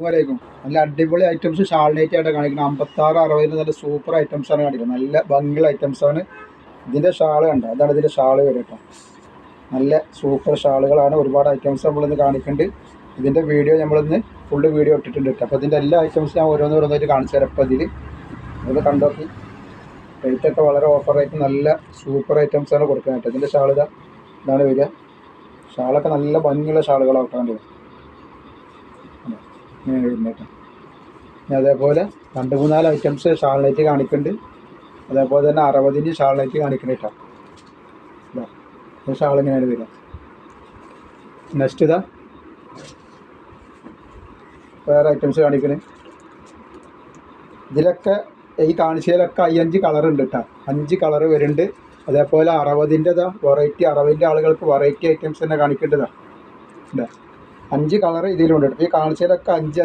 വരേക്കും നല്ല അടിപൊളി ഐറ്റംസ് ഷാൾനൈറ്റ് ആയിട്ട് കാണിക്കുന്നത് 56-60 നല്ല സൂപ്പർ ഐറ്റംസ് ആണ് കാണിക്കുന്നത്. നല്ല ഭംഗിയുള്ള ഐറ്റംസ് ആണ്. ഇതിൻ്റെ ഷാൾ കണ്ടോ, അതാണ് ഇതിൻ്റെ ഷാൾ വരെ കേട്ടോ. നല്ല സൂപ്പർ ഷാളുകളാണ്. ഒരുപാട് ഐറ്റംസ് നമ്മളിന്ന് കാണിക്കുന്നുണ്ട്. ഇതിൻ്റെ വീഡിയോ നമ്മളിന്ന് ഫുള്ള് വീഡിയോ ഇട്ടിട്ടുണ്ട് കേട്ടോ. അപ്പോൾ ഇതിൻ്റെ എല്ലാ ഐറ്റംസും ഞാൻ ഓരോന്നോരോന്നായിട്ട് കാണിച്ചു തരാം. അപ്പോൾ ഇതിൽ അത് കണ്ടോക്കി റേറ്റൊക്കെ വളരെ ഓഫറായിട്ട് നല്ല സൂപ്പർ ഐറ്റംസ് ആണ് കൊടുക്കുന്നത് കേട്ടോ. ഇതിൻ്റെ ഷാൾ ഇതാണ് വരിക. ഷാളൊക്കെ നല്ല ഭംഗിയുള്ള ഷാളുകളാണ് കേട്ടോ. വരുന്നേട്ടോ. അതേപോലെ 2-3 ഐറ്റംസ് ഷാൾനൈറ്റ് കാണിക്കുന്നുണ്ട്. അതേപോലെ തന്നെ 60 ഷാൾനൈറ്റ് കാണിക്കുന്നുണ്ട് കേട്ടോ. ഈ ഷാൾ ഇങ്ങനെയാണ് വരിക. നെക്സ്റ്റ് ഇതാ വേറെ ഐറ്റംസ് കാണിക്കുന്നത്. ഇതിലൊക്കെ ഈ കാണിച്ചതിലൊക്കെ 5 കളറുണ്ട് കേട്ടോ. 5 കളറ് വരുന്നുണ്ട്. അതേപോലെ 60-ൻ്റെതാ വെറൈറ്റി, 60 ആളുകൾക്ക് വെറൈറ്റി ഐറ്റംസ് തന്നെ കാണിക്കേണ്ടതാണ്. 5 കളറ് ഇതിലുണ്ട്. ഈ കാണിച്ചതിലൊക്കെ 5